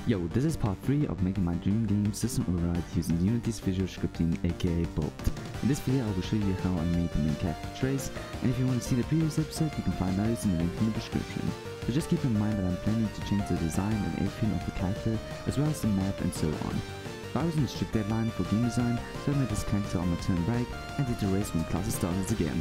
Yo, this is part 3 of making my dream game System Override using Unity's visual scripting aka Bolt. In this video I will show you how I made the main character trace, and if you want to see the previous episode you can find those in the link in the description. So just keep in mind that I'm planning to change the design and everything of the character as well as the map and so on. But I was in a strict deadline for game design, so I made this character on my turn break and did the rest when classes started again.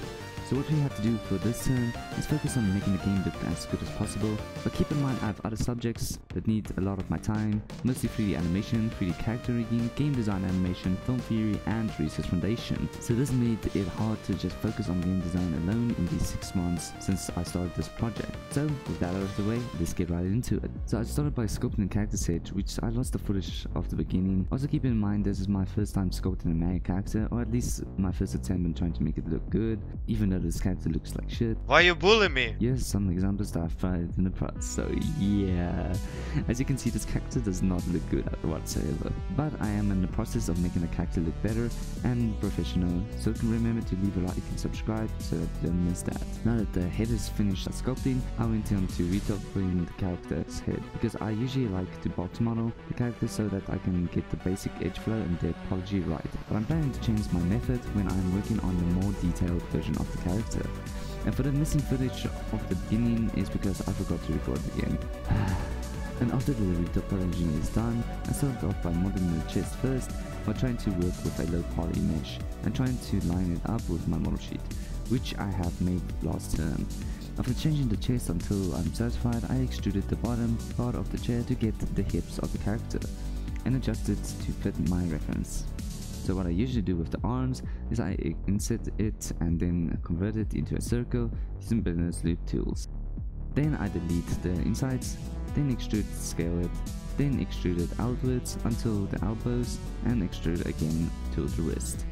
So what we have to do for this turn is focus on making the game look as good as possible, but keep in mind I have other subjects that need a lot of my time, mostly 3D animation, 3D character rigging, game design animation, film theory and research foundation. So this made it hard to just focus on game design alone in these 6 months since I started this project. So with that out of the way, let's get right into it. So I started by sculpting the character set, which I lost the footage of the beginning. Also keep in mind this is my first time sculpting a male character, or at least my first attempt in trying to make it look good, even though this character looks like shit. Why you bully me? Here's some examples that I've tried in the past, so yeah. As you can see, this character does not look good whatsoever. But I am in the process of making the character look better and professional, so remember to leave a like and subscribe so that you don't miss that. Now that the head is finished sculpting, I went on to retouching the character's head, because I usually like to box model the character so that I can get the basic edge flow and depth topology right. But I'm planning to change my method when I'm working on the more detailed version of the character. And for the missing footage of the beginning is because I forgot to record it again. And after the retopology is done, I started off by modeling the chest first while trying to work with a low poly mesh and trying to line it up with my model sheet, which I have made last term. After changing the chest until I'm satisfied, I extruded the bottom part of the chair to get the hips of the character and adjusted to fit my reference. So what I usually do with the arms is I insert it and then convert it into a circle using business loop tools. Then I delete the insides, then extrude, scale it, then extrude it outwards until the elbows and extrude again to the wrist.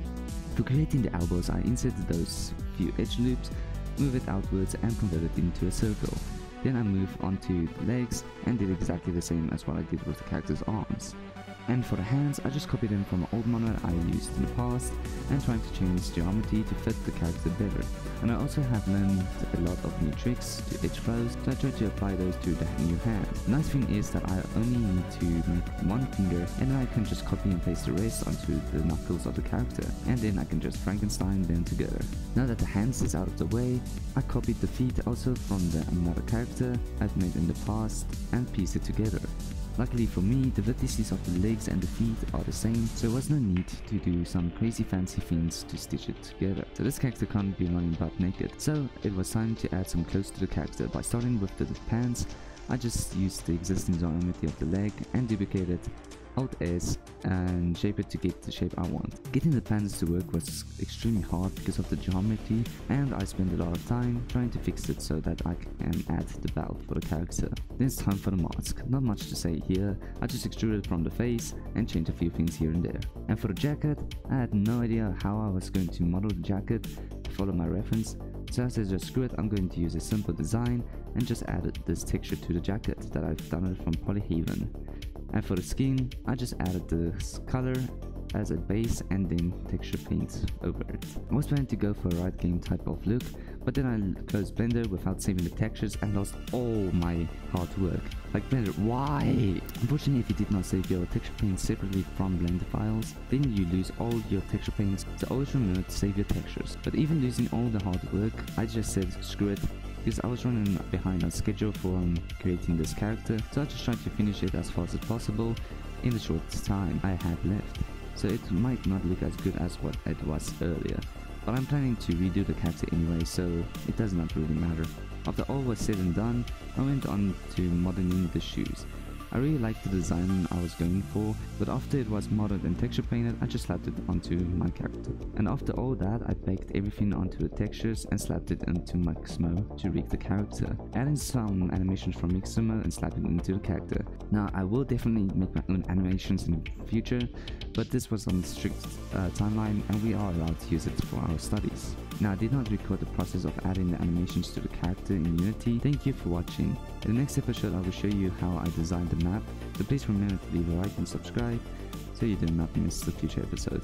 For creating the elbows, I inserted those few edge loops, move it outwards and convert it into a circle. Then I move on to the legs and did exactly the same as what I did with the character's arms. And for the hands, I just copied them from an old model I used in the past and trying to change geometry to fit the character better. And I also have learned a lot of new tricks to edge flows, so I tried to apply those to the new hand. The nice thing is that I only need to make one finger and then I can just copy and paste the rest onto the knuckles of the character, and then I can just Frankenstein them together. Now that the hands is out of the way, I copied the feet also from another character I've made in the past and pieced it together. Luckily for me, the vertices of the legs and the feet are the same, so there was no need to do some crazy fancy things to stitch it together. So this character can't be running butt naked, so it was time to add some clothes to the character. By starting with the pants, I just used the existing geometry of the leg and duplicated Alt-S and shape it to get the shape I want. Getting the pants to work was extremely hard because of the geometry, and I spent a lot of time trying to fix it so that I can add the belt for the character. Then it's time for the mask. Not much to say here, I just extruded from the face and changed a few things here and there. And for the jacket, I had no idea how I was going to model the jacket to follow my reference, so I said just screw it, I'm going to use a simple design and just added this texture to the jacket that I've done it from Polyhaven. And for the skin, I just added this color as a base and then texture paint over it. I was planning to go for a right game type of look, but then I closed Blender without saving the textures and lost all my hard work. Like Blender, why? Unfortunately, if you did not save your texture paints separately from Blender files, then you lose all your texture paints, so always remember to save your textures. But even losing all the hard work, I just said screw it, because I was running behind on schedule for creating this character, so I just tried to finish it as fast as possible in the short time I had left. So it might not look as good as what it was earlier, but I'm planning to redo the character anyway, so it does not really matter. After all was said and done, I went on to modeling the shoes. I really liked the design I was going for, but after it was modeled and texture painted, I just slapped it onto my character. And after all that, I baked everything onto the textures and slapped it into Mixamo to rig the character, adding some animations from Mixamo and slapping it into the character. Now I will definitely make my own animations in the future, but this was on a strict timeline and we are allowed to use it for our studies. Now I did not record the process of adding the animations to the character in Unity. Thank you for watching. In the next episode I will show you how I designed the map, so please remember to leave a like and subscribe so you do not miss the future episode.